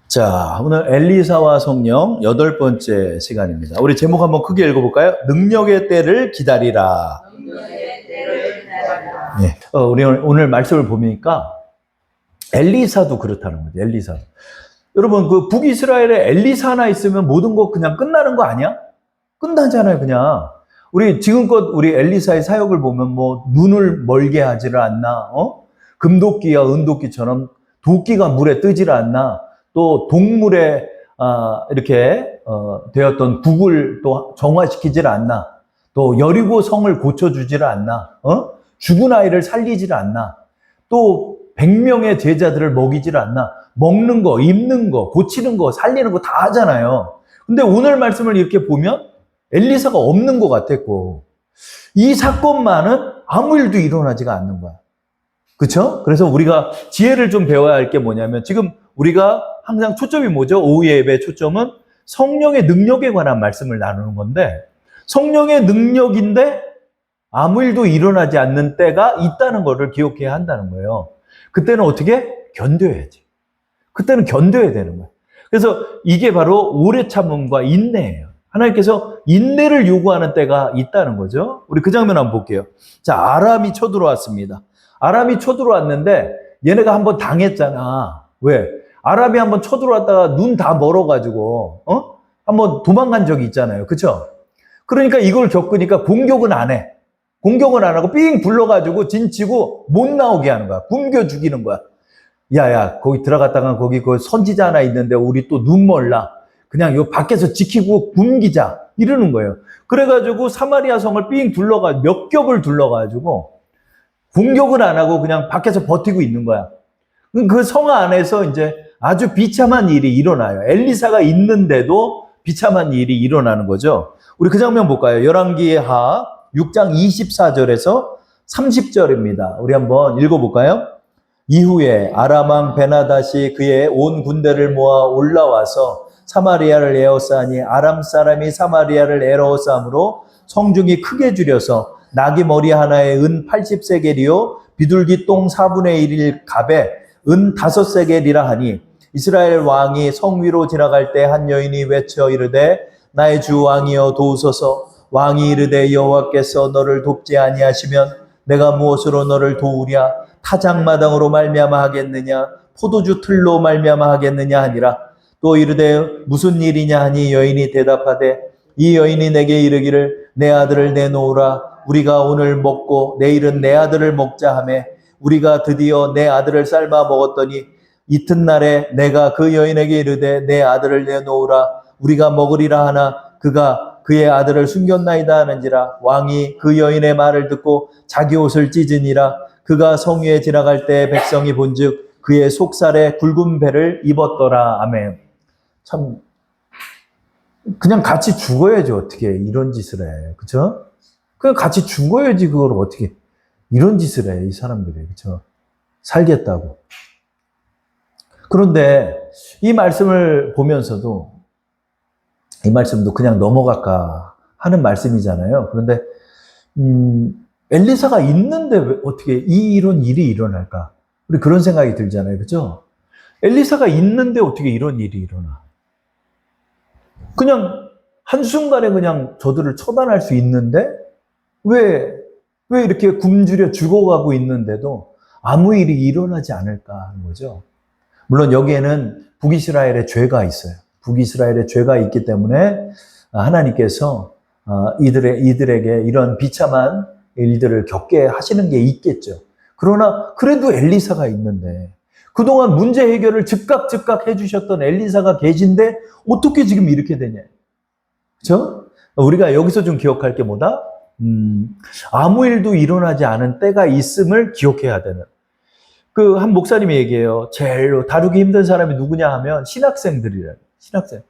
자, 오늘 엘리사와 성령 8번째 시간입니다. 우리 제목 한번 크게 읽어볼까요? 능력의 때를 기다리라. 네. 우리 오늘 말씀을 보니까 엘리사도 그렇다는 거죠. 엘리사. 여러분, 그 북이스라엘에 엘리사 하나 있으면 모든 거 그냥 끝나는 거 아니야? 끝나잖아요, 그냥. 우리 지금껏 우리 엘리사의 사역을 보면 뭐 눈을 멀게 하지를 않나, 금도끼와 은도끼처럼 도끼가 물에 뜨지를 않나, 또 동물의 이렇게 되었던 국을 또 정화시키질 않나, 또 여리고 성을 고쳐주질 않나, 죽은 아이를 살리질 않나, 또 100명의 제자들을 먹이질 않나. 먹는 거, 입는 거, 고치는 거, 살리는 거 다 하잖아요. 근데 오늘 말씀을 이렇게 보면 엘리사가 없는 것 같았고, 이 사건만은 아무 일도 일어나지가 않는 거야. 그쵸? 그래서 우리가 지혜를 좀 배워야 할 게 뭐냐면, 지금 우리가 항상 초점이 뭐죠? 오후 예배 초점은 성령의 능력에 관한 말씀을 나누는 건데, 성령의 능력인데 아무 일도 일어나지 않는 때가 있다는 것을 기억해야 한다는 거예요. 그때는 어떻게? 견뎌야지. 그때는 견뎌야 되는 거예요. 그래서 이게 바로 오래 참음과 인내예요. 하나님께서 인내를 요구하는 때가 있다는 거죠. 우리 그 장면 한번 볼게요. 자, 아람이 쳐들어왔습니다. 아람이 쳐들어왔는데 얘네가 한번 당했잖아. 왜? 아람이 한번 쳐들어왔다가 눈 다 멀어가지고 한번 도망간 적이 있잖아요. 그렇죠? 그러니까 이걸 겪으니까 공격은 안 해. 공격은 안 하고 삥 불러가지고 진치고 못 나오게 하는 거야. 굶겨 죽이는 거야. 야야, 거기 들어갔다가 거기 그 선지자 하나 있는데 우리 또 눈 멀라. 그냥 요 밖에서 지키고 굶기자. 이러는 거예요. 그래가지고 사마리아 성을 삥 둘러가지고 몇 겹을 둘러가지고 공격은 안 하고 그냥 밖에서 버티고 있는 거야. 그 성 안에서 이제 아주 비참한 일이 일어나요. 엘리사가 있는데도 비참한 일이 일어나는 거죠. 우리 그 장면 볼까요? 열왕기하 6장 24절에서 30절입니다. 우리 한번 읽어볼까요? 이후에 아람 왕 베나닷이 그의 온 군대를 모아 올라와서 사마리아를 에워싸니 아람 사람이 사마리아를 에워싸므로 성중이 크게 줄여서 나귀 머리 하나에 은 80세겔이요 비둘기 똥 4분의 1일 갑에 은 5세겔이라 하니 이스라엘 왕이 성 위로 지나갈 때 한 여인이 외쳐 이르되 나의 주 왕이여 도우소서. 왕이 이르되 여호와께서 너를 돕지 아니하시면 내가 무엇으로 너를 도우랴. 타작마당으로 말미암아 하겠느냐 포도주 틀로 말미암아 하겠느냐 하니라. 또 이르되 무슨 일이냐 하니 여인이 대답하되 이 여인이 내게 이르기를 내 아들을 내놓으라. 우리가 오늘 먹고 내일은 내 아들을 먹자 하매 우리가 드디어 내 아들을 삶아 먹었더니 이튿날에 내가 그 여인에게 이르되 내 아들을 내놓으라. 우리가 먹으리라 하나 그가 그의 아들을 숨겼나이다 하는지라. 왕이 그 여인의 말을 듣고 자기 옷을 찢으니라. 그가 성 위에 지나갈 때 백성이 본즉 그의 속살에 굵은 배를 입었더라. 아멘. 참 그냥 같이 죽어야지 어떻게 이런 짓을 해. 그렇죠? 그냥 같이 죽어야지 그걸 어떻게 이런 짓을 해. 이 사람들이. 그렇죠? 살겠다고. 그런데 이 말씀을 보면서도 이 말씀도 그냥 넘어갈까 하는 말씀이잖아요. 그런데 엘리사가 있는데 왜 어떻게 이런 일이 일어날까? 우리 그런 생각이 들잖아요. 그렇죠? 엘리사가 있는데 어떻게 이런 일이 일어나? 그냥 한순간에 그냥 저들을 처단할 수 있는데 왜 이렇게 굶주려 죽어가고 있는데도 아무 일이 일어나지 않을까 하는 거죠. 물론 여기에는 북이스라엘의 죄가 있어요. 북이스라엘의 죄가 있기 때문에 하나님께서 이들에게 이런 비참한 일들을 겪게 하시는 게 있겠죠. 그러나 그래도 엘리사가 있는데 그동안 문제 해결을 즉각 해주셨던 엘리사가 계신데 어떻게 지금 이렇게 되냐. 그렇죠? 우리가 여기서 좀 기억할 게 뭐다? 아무 일도 일어나지 않은 때가 있음을 기억해야 되는. 그 한 목사님이 얘기해요. 제일 다루기 힘든 사람이 누구냐 하면 신학생들이래요. 신학생.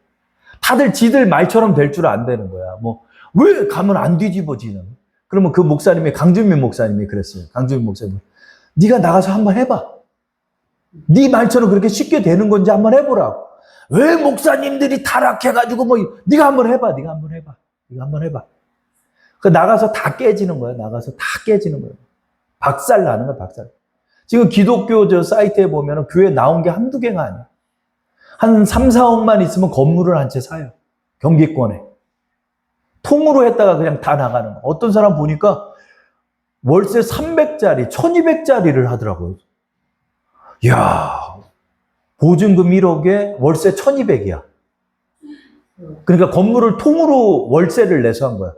다들 지들 말처럼 될 줄 안 되는 거야. 뭐 왜 가면 안 뒤집어지는? 그러면 그 목사님이 강준민 목사님이 그랬어요. 강준민 목사님. 네가 나가서 한번 해봐. 네 말처럼 그렇게 쉽게 되는 건지 한번 해보라고. 왜 목사님들이 타락해가지고 뭐 네가 한번 해봐. 네가 한번 해봐. 그 나가서 다 깨지는 거야. 나가서 다 깨지는 거야. 박살 나는 거야. 박살. 지금 기독교 저 사이트에 보면은 교회 나온 게 한두 개가 아니야. 한 3, 4억만 있으면 건물을 한 채 사요. 경기권에. 통으로 했다가 그냥 다 나가는 거. 어떤 사람 보니까 월세 300짜리, 1200짜리를 하더라고요. 이야, 보증금 1억에 월세 1200이야. 그러니까 건물을 통으로 월세를 내서 한 거야.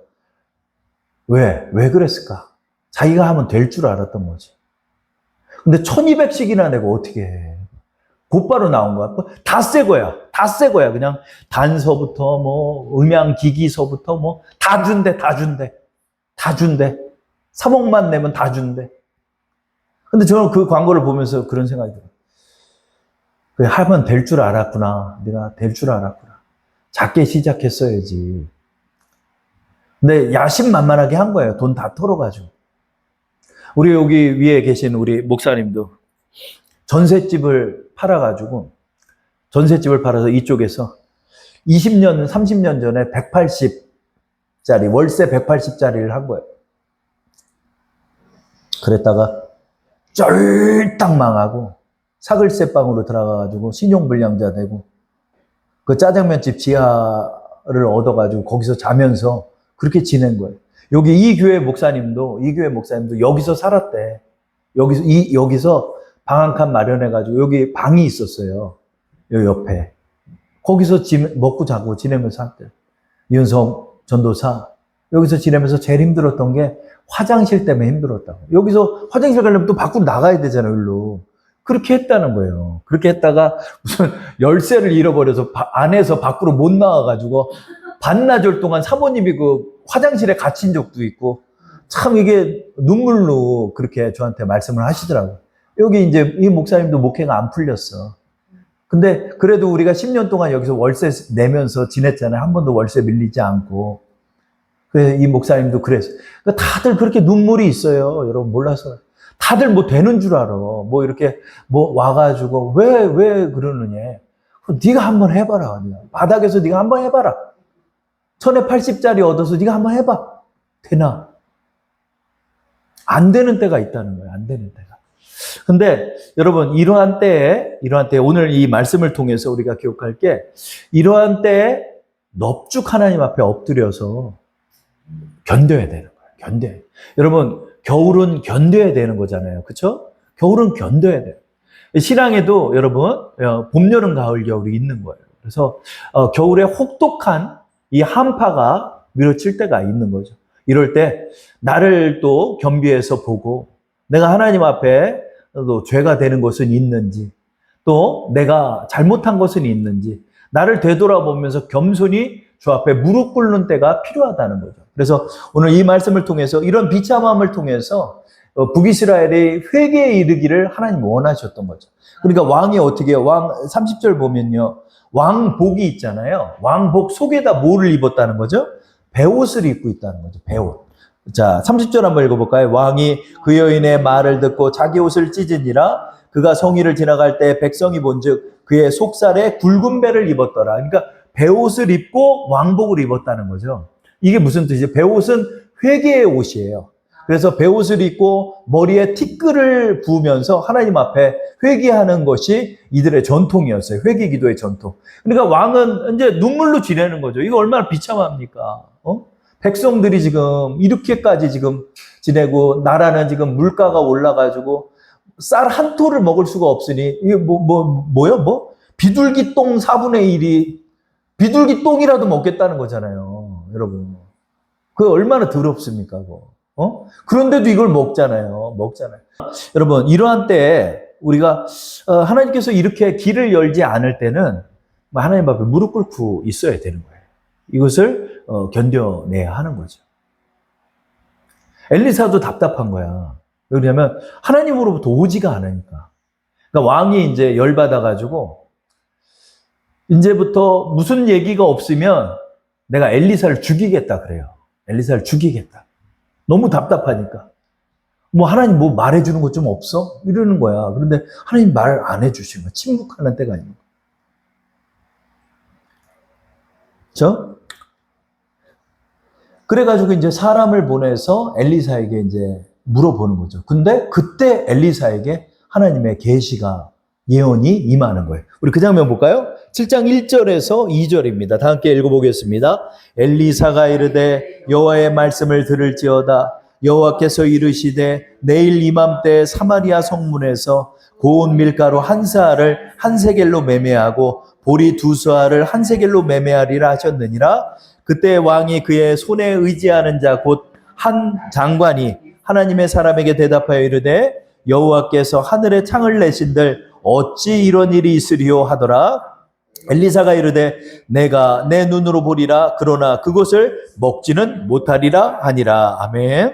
왜 그랬을까? 자기가 하면 될 줄 알았던 거지. 근데 1200씩이나 내고 어떻게 해. 곧바로 나온 거야. 다 새 거야. 다 새 거야. 그냥 단서부터 뭐 음향기기서부터 뭐 다 준대. 다 준대. 3억만 내면 다 준대. 근데 저는 그 광고를 보면서 그런 생각이 들어요. 그래, 하면 될 줄 알았구나. 내가 될 줄 알았구나. 작게 시작했어야지. 근데 야심만만하게 한 거예요. 돈 다 털어가지고. 우리 여기 위에 계신 우리 목사님도 전셋집을 팔아가지고, 전셋집을 팔아서 이쪽에서 20년, 30년 전에 180짜리, 월세 180짜리를 한 거예요. 그랬다가 쫄딱 망하고 사글세방으로 들어가가지고 신용불량자 되고, 그 짜장면집 지하를 얻어가지고 거기서 자면서 그렇게 지낸 거예요. 여기 이 교회 목사님도 여기서 살았대. 여기서 방 한 칸 마련해가지고 여기 방이 있었어요. 여기 옆에. 거기서 먹고 자고 지내면서 살대. 이은성 전도사. 여기서 지내면서 제일 힘들었던 게 화장실 때문에 힘들었다고. 여기서 화장실 가려면 또 밖으로 나가야 되잖아요, 일로. 그렇게 했다는 거예요. 그렇게 했다가 무슨 열쇠를 잃어버려서 안에서 밖으로 못 나와가지고 반나절 동안 사모님이 그 화장실에 갇힌 적도 있고, 참 이게 눈물로 그렇게 저한테 말씀을 하시더라고요. 여기 이제 이 목사님도 목회가 안 풀렸어. 근데 그래도 우리가 10년 동안 여기서 월세 내면서 지냈잖아요. 한 번도 월세 밀리지 않고. 그래서 이 목사님도 그랬어요. 다들 그렇게 눈물이 있어요. 여러분 몰라서. 다들 뭐 되는 줄 알아. 뭐 이렇게 뭐 와가지고 왜 그러느냐. 네가 한번 해봐라. 바닥에서 네가 한번 해봐라. 1080짜리 얻어서 네가 한번 해봐. 되나? 안 되는 때가 있다는 거예요. 안 되는 때가. 근데 여러분 이러한 때에 오늘 이 말씀을 통해서 우리가 기억할 게, 이러한 때에 넙죽 하나님 앞에 엎드려서 견뎌야 되는 거예요. 여러분 겨울은 견뎌야 되는 거잖아요. 그렇죠? 겨울은 견뎌야 돼요. 신앙에도 여러분 봄, 여름, 가을, 겨울이 있는 거예요. 그래서 겨울에 혹독한 이 한파가 밀어칠 때가 있는 거죠. 이럴 때 나를 또 겸비해서 보고, 내가 하나님 앞에 또 죄가 되는 것은 있는지, 또 내가 잘못한 것은 있는지, 나를 되돌아보면서 겸손히 주 앞에 무릎 꿇는 때가 필요하다는 거죠. 그래서 오늘 이 말씀을 통해서, 이런 비참함을 통해서 북이스라엘의 회개에 이르기를 하나님 원하셨던 거죠. 그러니까 왕이 어떻게 해요? 왕 30절 보면요, 왕복이 있잖아요. 왕복 속에다 뭐를 입었다는 거죠? 베옷을 입고 있다는 거죠. 베옷. 자, 30절 한번 읽어볼까요? 왕이 그 여인의 말을 듣고 자기 옷을 찢으니라. 그가 성위를 지나갈 때 백성이 본즉 그의 속살에 굵은 배를 입었더라. 그러니까 베옷을 입고 왕복을 입었다는 거죠. 이게 무슨 뜻이죠? 베옷은 회개의 옷이에요. 그래서 베옷을 입고 머리에 티끌을 부으면서 하나님 앞에 회개하는 것이 이들의 전통이었어요. 회개 기도의 전통. 그러니까 왕은 이제 눈물로 지내는 거죠. 이거 얼마나 비참합니까? 백성들이 지금 이렇게까지 지금 지내고, 나라는 지금 물가가 올라가지고 쌀 한 토를 먹을 수가 없으니, 이게 뭐요? 비둘기 똥 4분의 1이 비둘기 똥이라도 먹겠다는 거잖아요. 여러분. 그거 얼마나 더럽습니까, 그거. 그런데도 이걸 먹잖아요. 여러분, 이러한 때에 우리가, 하나님께서 이렇게 길을 열지 않을 때는 하나님 앞에 무릎 꿇고 있어야 되는 거예요. 이것을 견뎌내야 하는 거죠. 엘리사도 답답한 거야. 왜냐면 하나님으로부터 오지가 않으니까. 그러니까 왕이 이제 열받아가지고, 이제부터 무슨 얘기가 없으면 내가 엘리사를 죽이겠다 그래요. 엘리사를 죽이겠다. 너무 답답하니까. 뭐 하나님 뭐 말해주는 것 좀 없어? 이러는 거야. 그런데 하나님 말 안 해주시는 거야. 침묵하는 때가 있는 거야. 그렇죠? 그래가지고 이제 사람을 보내서 엘리사에게 이제 물어보는 거죠. 근데 그때 엘리사에게 하나님의 계시가, 예언이 임하는 거예요. 우리 그 장면 볼까요? 7장 1절에서 2절입니다. 다 함께 읽어보겠습니다. 엘리사가 이르되 여호와의 말씀을 들을지어다. 여호와께서 이르시되 내일 이맘때 사마리아 성문에서 고운 밀가루 한 사알을 한 세겔로 매매하고 보리 두 사알을 한 세겔로 매매하리라 하셨느니라. 그때 왕이 그의 손에 의지하는 자 곧 한 장관이 하나님의 사람에게 대답하여 이르되 여호와께서 하늘에 창을 내신들 어찌 이런 일이 있으리요 하더라. 엘리사가 이르되 내가 내 눈으로 보리라. 그러나 그것을 먹지는 못하리라 하니라. 아멘.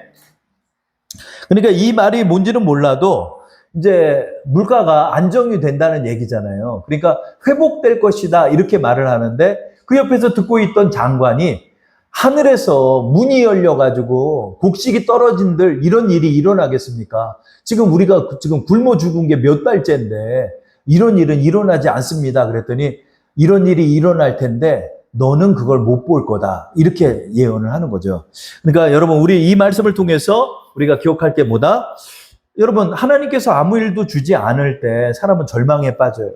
그러니까 이 말이 뭔지는 몰라도 이제 물가가 안정이 된다는 얘기잖아요. 그러니까 회복될 것이다 이렇게 말을 하는데 그 옆에서 듣고 있던 장관이 하늘에서 문이 열려가지고 곡식이 떨어진들 이런 일이 일어나겠습니까? 지금 우리가 지금 굶어 죽은 게 몇 달째인데 이런 일은 일어나지 않습니다. 그랬더니 이런 일이 일어날 텐데 너는 그걸 못 볼 거다. 이렇게 예언을 하는 거죠. 그러니까 여러분 우리 이 말씀을 통해서 우리가 기억할 게 뭐다? 여러분 하나님께서 아무 일도 주지 않을 때 사람은 절망에 빠져요.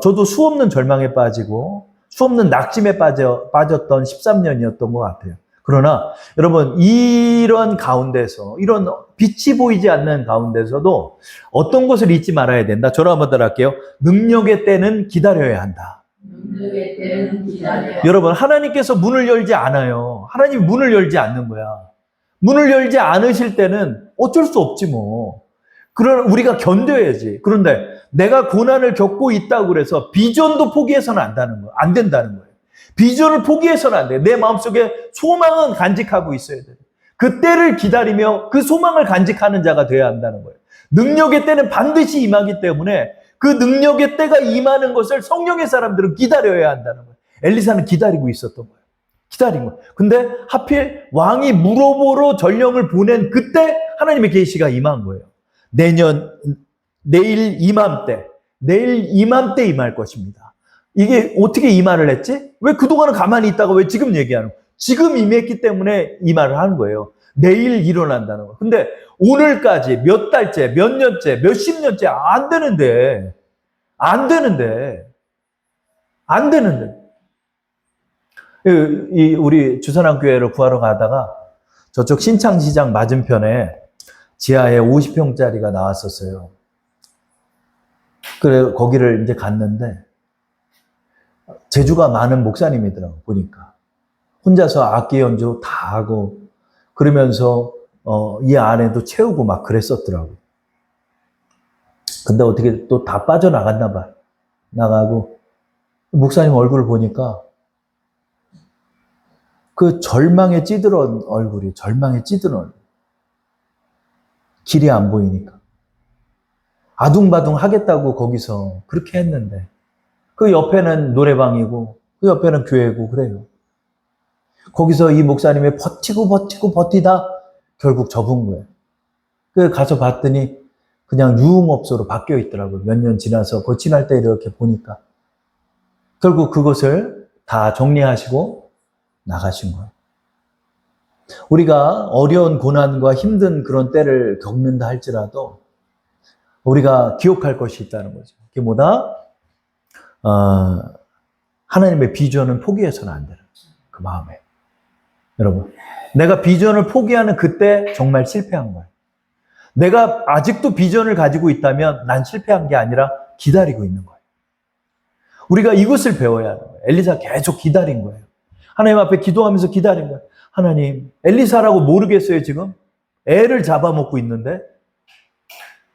저도 수없는 절망에 빠지고 수없는 낙심에 빠졌던 13년이었던 것 같아요. 그러나 여러분 이런 가운데서 이런 빛이 보이지 않는 가운데서도 어떤 것을 잊지 말아야 된다. 저로 한번 따라할게요. 능력의 때는 기다려야 한다. 능력의 때는 기다려야. 여러분 하나님께서 문을 열지 않아요. 하나님이 문을 열지 않는 거야. 문을 열지 않으실 때는 어쩔 수 없지 뭐. 그런 우리가 견뎌야지. 그런데 내가 고난을 겪고 있다고 그래서 비전도 포기해서는 안 된다는 거예요. 비전을 포기해서는 안 돼. 내 마음속에 소망은 간직하고 있어야 돼. 그 때를 기다리며 그 소망을 간직하는 자가 돼야 한다는 거예요. 능력의 때는 반드시 임하기 때문에 그 능력의 때가 임하는 것을 성령의 사람들은 기다려야 한다는 거예요. 엘리사는 기다리고 있었던 거예요. 기다린 거예요. 근데 하필 왕이 물어보러 전령을 보낸 그때 하나님의 계시가 임한 거예요. 내일 이맘때 임할 것입니다. 이게 어떻게 이 말을 했지? 왜 그동안은 가만히 있다가 왜 지금 얘기하는 거예요? 지금 임했기 때문에 이 말을 하는 거예요. 내일 일어난다는 거예요. 근데 오늘까지 몇 달째, 몇 년째, 몇십 년째 안 되는데. 우리 주선한 교회를 구하러 가다가 저쪽 신창시장 맞은편에 지하에 50평짜리가 나왔었어요. 그래 거기를 이제 갔는데 재주가 많은 목사님이더라고 보니까. 혼자서 악기 연주 다 하고 그러면서 이 안에도 채우고 막 그랬었더라고. 근데 어떻게 또 다 빠져나갔나 봐. 나가고 목사님 얼굴을 보니까 그 절망에 찌들은 얼굴이 길이 안 보이니까. 아둥바둥 하겠다고 거기서 그렇게 했는데 그 옆에는 노래방이고 그 옆에는 교회고 그래요. 거기서 이 목사님이 버티다 결국 접은 거예요. 그 가서 봤더니 그냥 유흥업소로 바뀌어 있더라고요. 몇 년 지나서 그 지날 때 이렇게 보니까 결국 그것을 다 정리하시고 나가신 거예요. 우리가 어려운 고난과 힘든 그런 때를 겪는다 할지라도 우리가 기억할 것이 있다는 거죠. 그게 뭐다? 하나님의 비전은 포기해서는 안 되는 거죠. 그 마음에. 여러분, 내가 비전을 포기하는 그때 정말 실패한 거예요. 내가 아직도 비전을 가지고 있다면 난 실패한 게 아니라 기다리고 있는 거예요. 우리가 이것을 배워야 하는 거예요. 엘리사 계속 기다린 거예요. 하나님 앞에 기도하면서 기다린 거예요. 하나님, 엘리사라고 모르겠어요, 지금? 애를 잡아먹고 있는데?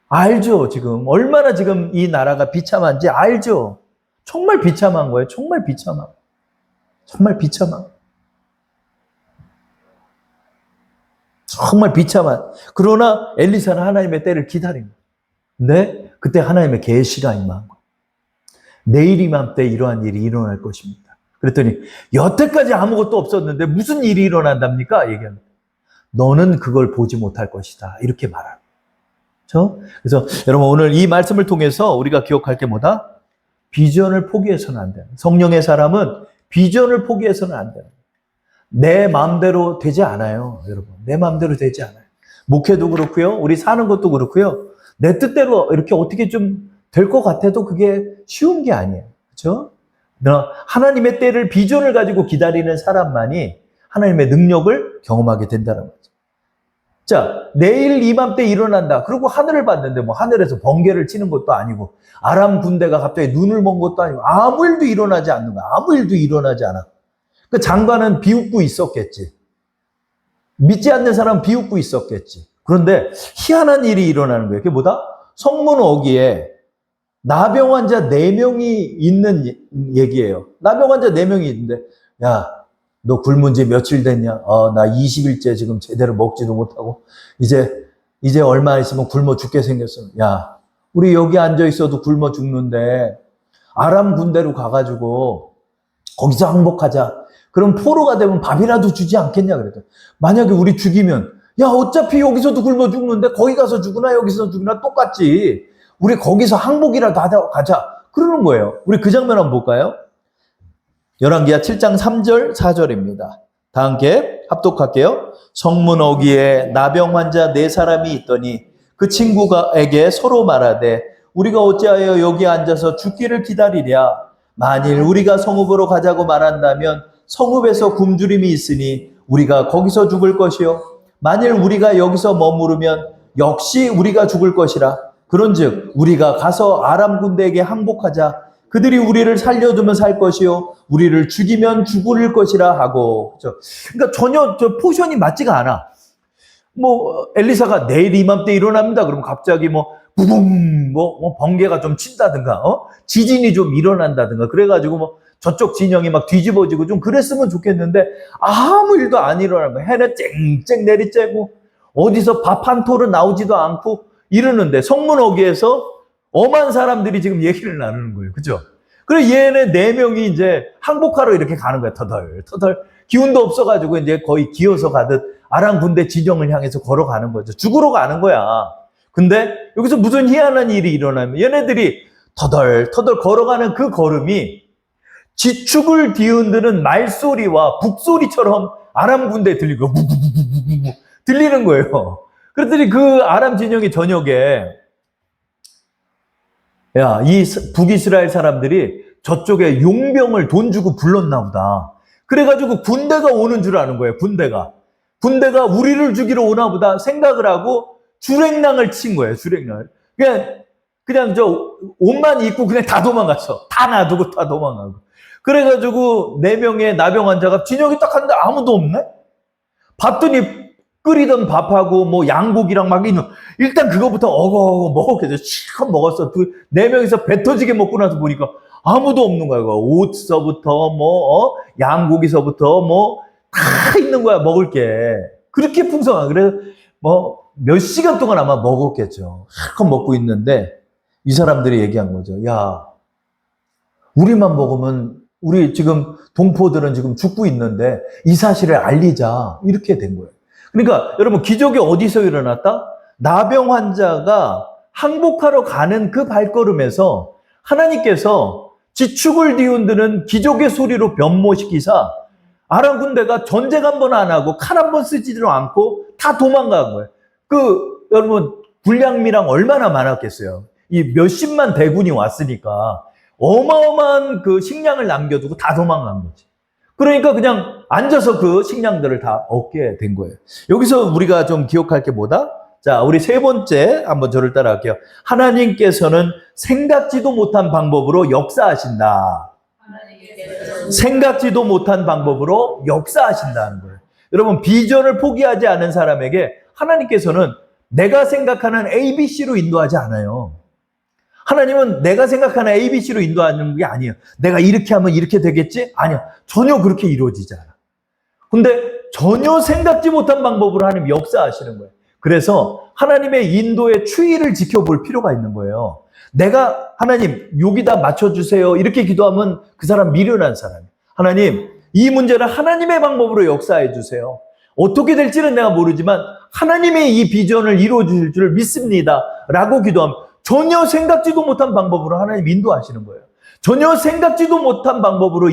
알죠, 지금. 얼마나 지금 이 나라가 비참한지 알죠? 정말 비참한 거예요. 정말 비참한. 정말 비참한. 그러나 엘리사는 하나님의 때를 기다린 거예요. 근데 그때 하나님의 계시가 임한 거예요. 내일 이맘때 이러한 일이 일어날 것입니다. 그랬더니 여태까지 아무것도 없었는데 무슨 일이 일어난답니까? 얘기합니다. 너는 그걸 보지 못할 것이다. 이렇게 말하는 거죠. 그래서 여러분 오늘 이 말씀을 통해서 우리가 기억할 게 뭐다? 비전을 포기해서는 안 돼요. 성령의 사람은 비전을 포기해서는 안 돼요. 내 마음대로 되지 않아요. 여러분. 내 마음대로 되지 않아요. 목회도 그렇고요. 우리 사는 것도 그렇고요. 내 뜻대로 이렇게 어떻게 좀 될 것 같아도 그게 쉬운 게 아니에요. 그렇죠? 하나님의 때를 비전을 가지고 기다리는 사람만이 하나님의 능력을 경험하게 된다는 거죠. 자, 내일 이맘때 일어난다. 그리고 하늘을 봤는데 뭐 하늘에서 번개를 치는 것도 아니고 아람 군대가 갑자기 눈을 먼 것도 아니고 아무 일도 일어나지 않는 거야. 아무 일도 일어나지 않아. 그 장관은 비웃고 있었겠지. 믿지 않는 사람은 비웃고 있었겠지. 그런데 희한한 일이 일어나는 거예요. 그게 뭐다? 성문 어귀에 나병 환자 4명이 있는 얘기예요. 나병 환자 4명이 있는데, 야, 너 굶은 지 며칠 됐냐? 나 20일째 지금 제대로 먹지도 못하고, 이제 얼마 있으면 굶어 죽게 생겼어. 야, 우리 여기 앉아 있어도 굶어 죽는데, 아람 군대로 가가지고, 거기서 항복하자. 그럼 포로가 되면 밥이라도 주지 않겠냐? 그랬더니, 만약에 우리 죽이면, 야, 어차피 여기서도 굶어 죽는데, 거기 가서 죽으나 여기서 죽으나 똑같지. 우리 거기서 항복이라도 하다 가자. 그러는 거예요. 우리 그 장면 한번 볼까요? 열왕기하 7장 3절 4절입니다. 다 함께 합독할게요. 성문 어귀에 나병 환자 4사람이 있더니 그 친구에게 서로 말하되 우리가 어찌하여 여기 앉아서 죽기를 기다리랴. 만일 우리가 성읍으로 가자고 말한다면 성읍에서 굶주림이 있으니 우리가 거기서 죽을 것이요. 만일 우리가 여기서 머무르면 역시 우리가 죽을 것이라. 그런즉 우리가 가서 아람 군대에게 항복하자. 그들이 우리를 살려두면 살 것이요 우리를 죽이면 죽을 것이라 하고. 그러니까 전혀 포션이 맞지가 않아. 뭐 엘리사가 내일 이맘때 일어납니다. 그러면 갑자기 뭐 부붕 뭐 번개가 좀 친다든가 지진이 좀 일어난다든가 그래가지고 뭐 저쪽 진영이 막 뒤집어지고 좀 그랬으면 좋겠는데 아무 일도 안 일어나는 거야. 해는 쨍쨍 내리쬐고 어디서 밥 한 톨은 나오지도 않고 이러는데 성문 어귀에서 엄한 사람들이 지금 얘기를 나누는 거예요. 그죠? 그래 얘네 4명이 이제 항복하러 이렇게 가는 거야. 터덜. 기운도 없어가지고 이제 거의 기어서 가듯 아람 군대 진영을 향해서 걸어가는 거죠. 죽으러 가는 거야. 근데 여기서 무슨 희한한 일이 일어나면 얘네들이 터덜 걸어가는 그 걸음이 지축을 뒤흔드는 말소리와 북소리처럼 아람 군대에 들리고 들리는 거예요. 그랬더니 그 아람 진영이 저녁에 야, 이 북이스라엘 사람들이 저쪽에 용병을 돈 주고 불렀나 보다. 그래가지고 군대가 오는 줄 아는 거예요. 군대가 우리를 죽이러 오나 보다 생각을 하고 주랭랑을 친 거예요. 주랭랑을. 그냥 저 옷만 입고 그냥 다 도망갔어. 다 놔두고 다 도망가고. 그래가지고 4명의 나병 환자가 진영이 딱 하는데 아무도 없네? 봤더니 끓이던 밥하고 뭐 양고기랑 막 있는 일단 그거부터 어거 먹었겠죠. 실컷 먹었어. 4명이서 배 터지게 먹고 나서 보니까 아무도 없는 거야. 옷서부터 뭐 양고기서부터 뭐 다 있는 거야. 먹을 게 그렇게 풍성한. 그래서 뭐 몇 시간 동안 아마 먹었겠죠. 실컷 먹고 있는데 이 사람들이 얘기한 거죠. 야, 우리만 먹으면 우리 지금 동포들은 지금 죽고 있는데 이 사실을 알리자. 이렇게 된 거예요. 그러니까 여러분 기적이 어디서 일어났다? 나병 환자가 항복하러 가는 그 발걸음에서 하나님께서 지축을 뒤흔드는 기적의 소리로 변모시키사 아람 군대가 전쟁 한 번 안 하고 칼 한 번 쓰지도 않고 다 도망간 거예요. 여러분 군량미랑 얼마나 많았겠어요. 이 몇십만 대군이 왔으니까 어마어마한 그 식량을 남겨두고 다 도망간 거지. 그러니까 그냥 앉아서 그 식량들을 다 얻게 된 거예요. 여기서 우리가 좀 기억할 게 뭐다? 자, 우리 3번째 한번 저를 따라할게요. 하나님께서는 생각지도 못한 방법으로 역사하신다. 생각지도 못한 방법으로 역사하신다는 거예요. 여러분 비전을 포기하지 않은 사람에게 하나님께서는 내가 생각하는 ABC로 인도하지 않아요. 하나님은 내가 생각하는 ABC로 인도하는 게 아니에요. 내가 이렇게 하면 이렇게 되겠지? 아니야. 전혀 그렇게 이루어지지 않아. 근데 전혀 생각지 못한 방법으로 하나님 역사하시는 거예요. 그래서 하나님의 인도의 추이를 지켜볼 필요가 있는 거예요. 내가 하나님 여기다 맞춰주세요. 이렇게 기도하면 그 사람 미련한 사람이에요. 하나님 이 문제를 하나님의 방법으로 역사해 주세요. 어떻게 될지는 내가 모르지만 하나님의 이 비전을 이루어 주실 줄 믿습니다. 라고 기도하면 전혀 생각지도 못한 방법으로 하나님 인도하시는 거예요. 전혀 생각지도 못한 방법으로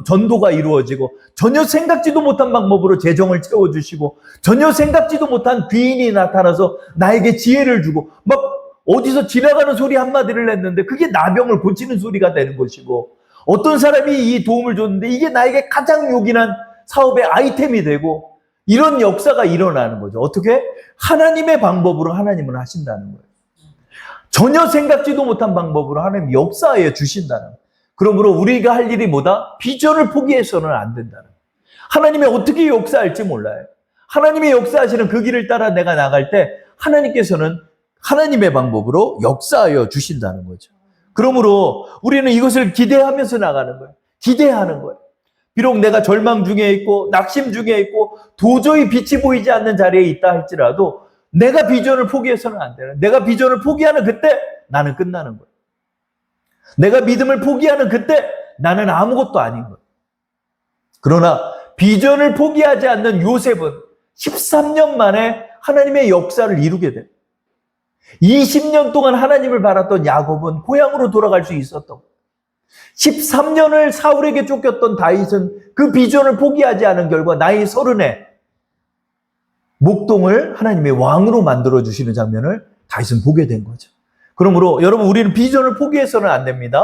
전도가 이루어지고 전혀 생각지도 못한 방법으로 재정을 채워주시고 전혀 생각지도 못한 귀인이 나타나서 나에게 지혜를 주고 막 어디서 지나가는 소리 한마디를 했는데 그게 나병을 고치는 소리가 되는 것이고 어떤 사람이 이 도움을 줬는데 이게 나에게 가장 요긴한 사업의 아이템이 되고 이런 역사가 일어나는 거죠. 어떻게? 하나님의 방법으로 하나님은 하신다는 거예요. 전혀 생각지도 못한 방법으로 하나님 역사하여 주신다는 거예요. 그러므로 우리가 할 일이 뭐다? 비전을 포기해서는 안 된다는 거예요. 하나님이 어떻게 역사할지 몰라요. 하나님의 역사하시는 그 길을 따라 내가 나갈 때 하나님께서는 하나님의 방법으로 역사하여 주신다는 거죠. 그러므로 우리는 이것을 기대하면서 나가는 거예요. 기대하는 거예요. 비록 내가 절망 중에 있고 낙심 중에 있고 도저히 빛이 보이지 않는 자리에 있다 할지라도 내가 비전을 포기해서는 안 되는, 내가 비전을 포기하는 그때 나는 끝나는 거예요. 내가 믿음을 포기하는 그때 나는 아무것도 아닌 거예요. 그러나 비전을 포기하지 않는 요셉은 13년 만에 하나님의 역사를 이루게 돼요. 20년 동안 하나님을 바랐던 야곱은 고향으로 돌아갈 수 있었던 거예요. 13년을 사울에게 쫓겼던 다윗은 그 비전을 포기하지 않은 결과 나이 30에 목동을 하나님의 왕으로 만들어주시는 장면을 다윗은 보게 된 거죠. 그러므로 여러분 우리는 비전을 포기해서는 안 됩니다.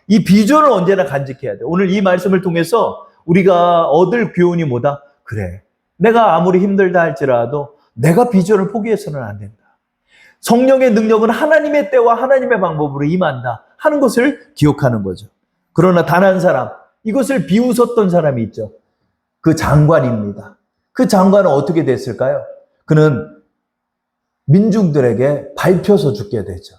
이 비전을 언제나 간직해야 돼요. 오늘 이 말씀을 통해서 우리가 얻을 교훈이 뭐다? 그래, 내가 아무리 힘들다 할지라도 내가 비전을 포기해서는 안 된다. 성령의 능력은 하나님의 때와 하나님의 방법으로 임한다 하는 것을 기억하는 거죠. 그러나 단 한 사람, 이것을 비웃었던 사람이 있죠. 그 장관입니다. 그 장관은 어떻게 됐을까요? 그는 민중들에게 밟혀서 죽게 되죠.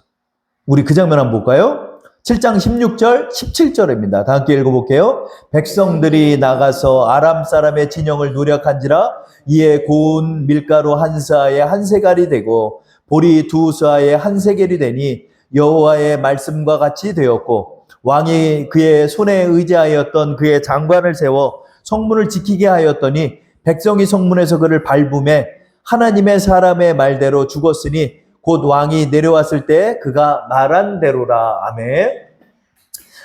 우리 그 장면 한번 볼까요? 7장 16절, 17절입니다. 다 함께 읽어볼게요. 백성들이 나가서 아람 사람의 진영을 노력한지라 이에 고운 밀가루 한 사에 한 세갈이 되고 보리 두 사에 한 세겔이 되니 여호와의 말씀과 같이 되었고 왕이 그의 손에 의지하였던 그의 장관을 세워 성문을 지키게 하였더니 백성이 성문에서 그를 밟음에 하나님의 사람의 말대로 죽었으니 곧 왕이 내려왔을 때 그가 말한 대로라. 아멘.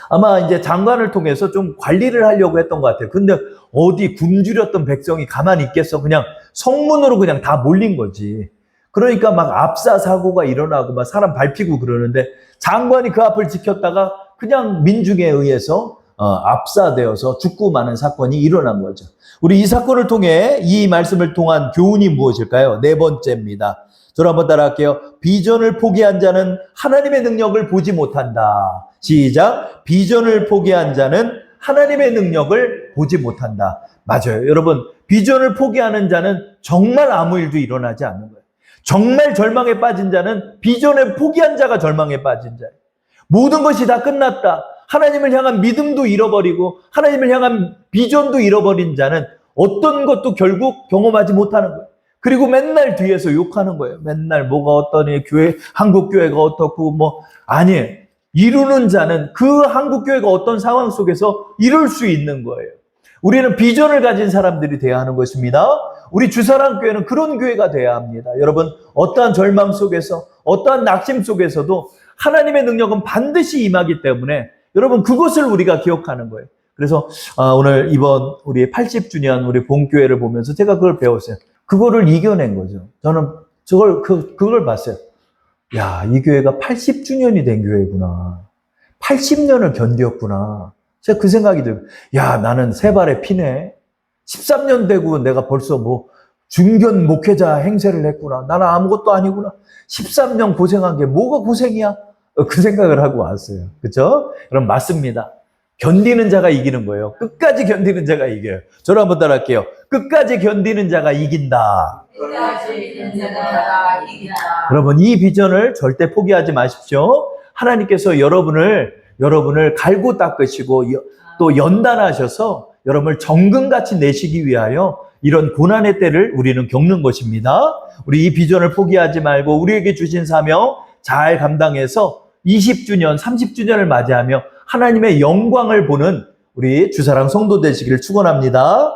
아마 이제 장관을 통해서 좀 관리를 하려고 했던 것 같아요. 근데 어디 굶주렸던 백성이 가만히 있겠어? 그냥 성문으로 그냥 다 몰린 거지. 그러니까 막 압사 사고가 일어나고 막 사람 밟히고 그러는데 장관이 그 앞을 지켰다가 그냥 민중에 의해서 압사되어서 죽고 마는 사건이 일어난 거죠. 우리 이 사건을 통해 이 말씀을 통한 교훈이 무엇일까요? 네 번째입니다. 저를 한번 따라할게요. 비전을 포기한 자는 하나님의 능력을 보지 못한다. 시작. 비전을 포기한 자는 하나님의 능력을 보지 못한다. 맞아요. 여러분, 비전을 포기하는 자는 정말 아무 일도 일어나지 않는 거예요. 정말 절망에 빠진 자는 비전을 포기한 자가 절망에 빠진 자예요. 모든 것이 다 끝났다. 하나님을 향한 믿음도 잃어버리고 하나님을 향한 비전도 잃어버린 자는 어떤 것도 결국 경험하지 못하는 거예요. 그리고 맨날 뒤에서 욕하는 거예요. 맨날 뭐가 어떠니, 교회, 한국교회가 어떻고, 아니에요. 이루는 자는 그 한국교회가 어떤 상황 속에서 이룰 수 있는 거예요. 우리는 비전을 가진 사람들이 돼야 하는 것입니다. 우리 주사랑교회는 그런 교회가 돼야 합니다. 여러분, 어떠한 절망 속에서, 어떠한 낙심 속에서도 하나님의 능력은 반드시 임하기 때문에 여러분, 그것을 우리가 기억하는 거예요. 그래서 오늘 이번 우리 80주년 우리 본교회를 보면서 제가 그걸 배웠어요. 그거를 이겨낸 거죠. 저는 그걸 봤어요. 야, 이 교회가 80주년이 된 교회구나. 80년을 견뎠구나. 제가 그 생각이 들어요. 야, 나는 세 발의 피네. 13년 되고 내가 벌써 중견 목회자 행세를 했구나. 나는 아무것도 아니구나. 13년 고생한 게 뭐가 고생이야? 그 생각을 하고 왔어요. 그렇죠? 그럼 맞습니다. 견디는 자가 이기는 거예요. 끝까지 견디는 자가 이겨요. 저를 한번 따라할게요. 끝까지 견디는 자가 이긴다. 끝까지 견디는 자가 이긴다. 여러분, 이 비전을 절대 포기하지 마십시오. 하나님께서 여러분을 갈고 닦으시고 또 연단하셔서 여러분을 정금같이 내시기 위하여 이런 고난의 때를 우리는 겪는 것입니다. 우리 이 비전을 포기하지 말고 우리에게 주신 사명 잘 감당해서 20주년, 30주년을 맞이하며 하나님의 영광을 보는 우리 주사랑 성도 되시기를 축원합니다.